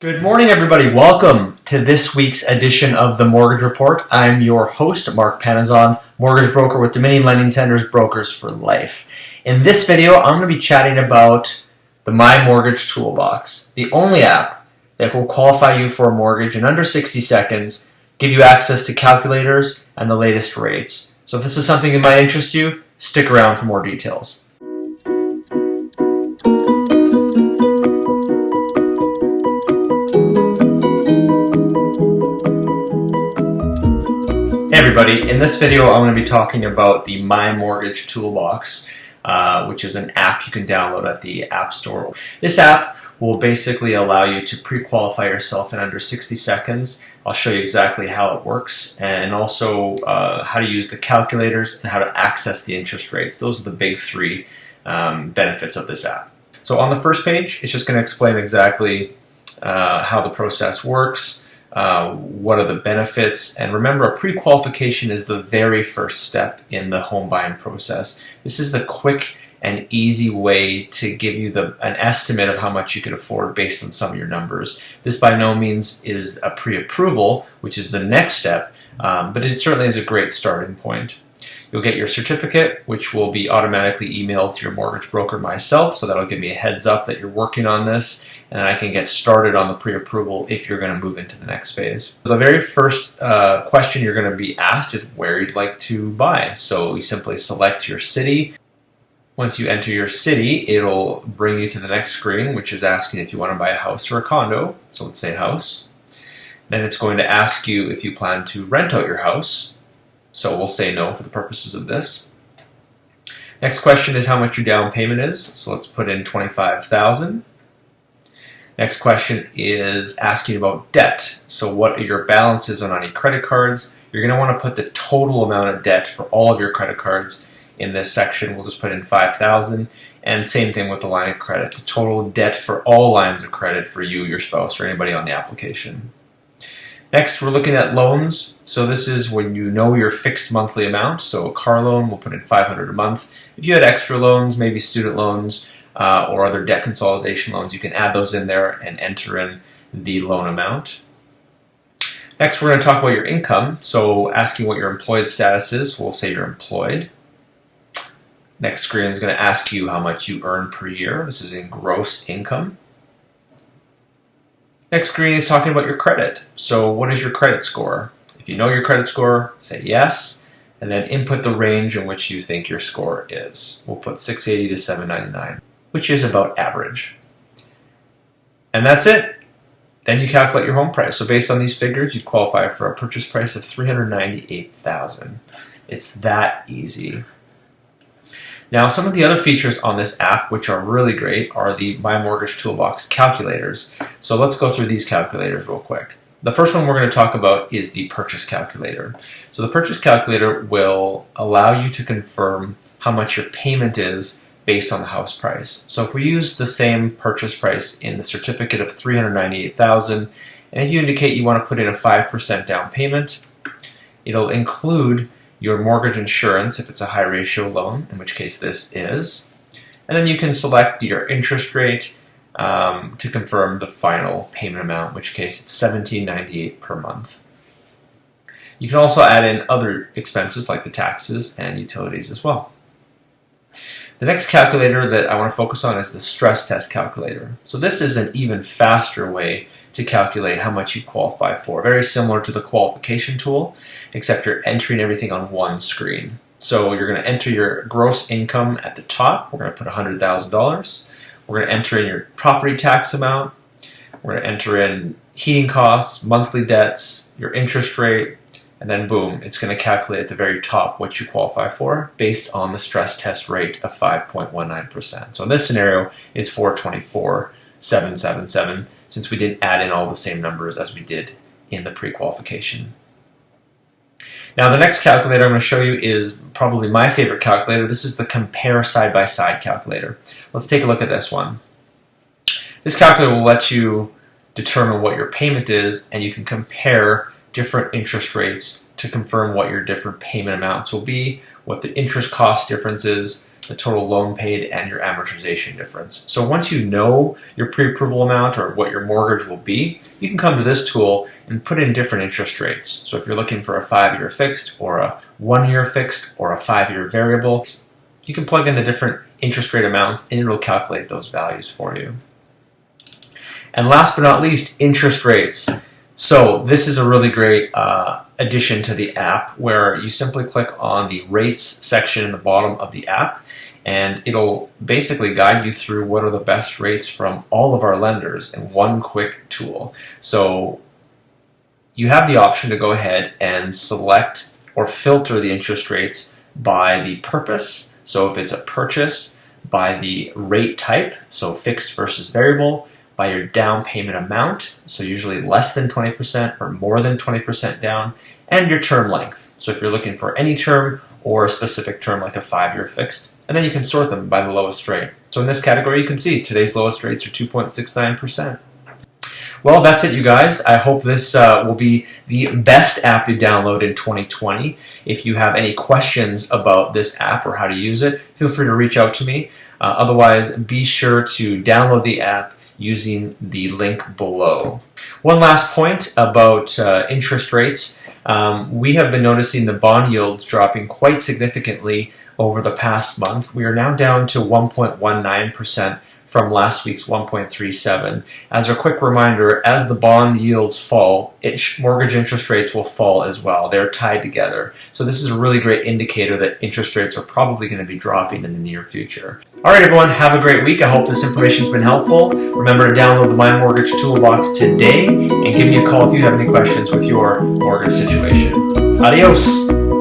Good morning, everybody. Welcome to this week's edition of the Mortgage Report. I'm your host, Mark Panazon, mortgage broker with Dominion Lending Centers, Brokers for Life. In this video, I'm going to be chatting about the My Mortgage Toolbox, the only app that will qualify you for a mortgage in under 60 seconds, give you access to calculators and the latest rates. So if this is something that might interest you, stick around for more details. Hey everybody, in this video I'm going to be talking about the My Mortgage Toolbox, which is an app you can download at the App Store. This app will basically allow you to pre-qualify yourself in under 60 seconds. I'll show you exactly how it works and also how to use the calculators and how to access the interest rates. Those are the big three benefits of this app. So on the first page, it's just going to explain exactly how the process works. What are the benefits? And remember, a pre-qualification is the very first step in the home buying process. This is the quick and easy way to give you an estimate of how much you could afford based on some of your numbers. This by no means is a pre-approval, which is the next step, but it certainly is a great starting point. You'll get your certificate, which will be automatically emailed to your mortgage broker myself, so that'll give me a heads up that you're working on this, and I can get started on the pre-approval if you're going to move into the next phase. The very first question you're going to be asked is where you'd like to buy. So you simply select your city. Once you enter your city, it'll bring you to the next screen, which is asking if you want to buy a house or a condo. So let's say house. Then it's going to ask you if you plan to rent out your house. So we'll say no for the purposes of this. Next question is how much your down payment is. So let's put in $25,000. Next question is asking about debt. So what are your balances on any credit cards? You're going to want to put the total amount of debt for all of your credit cards in this section. We'll just put in $5,000. And same thing with the line of credit. The total debt for all lines of credit for you, your spouse, or anybody on the application. Next, we're looking at loans. So this is when you know your fixed monthly amount. So a car loan, we'll put in $500 a month. If you had extra loans, maybe student loans or other debt consolidation loans, you can add those in there and enter in the loan amount. Next, we're going to talk about your income. So asking what your employed status is, we'll say you're employed. Next screen is going to ask you how much you earn per year. This is in gross income. Next screen is talking about your credit. So what is your credit score? If you know your credit score, say yes, and then input the range in which you think your score is. We'll put 680 to 799, which is about average. And that's it. Then you calculate your home price. So based on these figures, you qualify for a purchase price of $398,000. It's that easy. Now, some of the other features on this app, which are really great, are the My Mortgage Toolbox calculators. So let's go through these calculators real quick. The first one we're going to talk about is the purchase calculator. So the purchase calculator will allow you to confirm how much your payment is based on the house price. So if we use the same purchase price in the certificate of $398,000, and if you indicate you want to put in a 5% down payment, it'll include your mortgage insurance if it's a high ratio loan, in which case this is. And then you can select your interest rate to confirm the final payment amount, in which case it's $17.98 per month. You can also add in other expenses like the taxes and utilities as well. The next calculator that I want to focus on is the stress test calculator. So this is an even faster way to calculate how much you qualify for. Very similar to the qualification tool, except you're entering everything on one screen. So you're going to enter your gross income at the top. We're going to put $100,000. We're going to enter in your property tax amount. We're going to enter in heating costs, monthly debts, your interest rate, and then boom, it's going to calculate at the very top what you qualify for based on the stress test rate of 5.19%. So in this scenario, it's 424,777, since we didn't add in all the same numbers as we did in the pre-qualification. Now the next calculator I'm going to show you is probably my favorite calculator. This is the compare side-by-side calculator. Let's take a look at this one. This calculator will let you determine what your payment is, and you can compare different interest rates to confirm what your different payment amounts will be, what the interest cost difference is, the total loan paid, and your amortization difference. So once you know your pre-approval amount or what your mortgage will be, you can come to this tool and put in different interest rates. So if you're looking for a 5-year fixed or a 1-year fixed or a 5-year variable, you can plug in the different interest rate amounts and it'll calculate those values for you. And last but not least, interest rates. So this is a really great addition to the app where you simply click on the rates section in the bottom of the app and it'll basically guide you through what are the best rates from all of our lenders in one quick tool. So you have the option to go ahead and select or filter the interest rates by the purpose. So if it's a purchase, by the rate type, so fixed versus variable, by your down payment amount, so usually less than 20% or more than 20% down, and your term length. So if you're looking for any term or a specific term like a 5-year fixed, and then you can sort them by the lowest rate. So in this category, you can see today's lowest rates are 2.69%. Well, that's it, you guys. I hope this will be the best app you download in 2020. If you have any questions about this app or how to use it, feel free to reach out to me. Otherwise, be sure to download the app using the link below. One last point about interest rates. We have been noticing the bond yields dropping quite significantly over the past month. We are now down to 1.19% from last week's 1.37. As a quick reminder, as the bond yields fall, mortgage interest rates will fall as well. They're tied together. So this is a really great indicator that interest rates are probably going to be dropping in the near future. All right, everyone, have a great week. I hope this information's been helpful. Remember to download the My Mortgage Toolbox today and give me a call if you have any questions with your mortgage situation. Adios.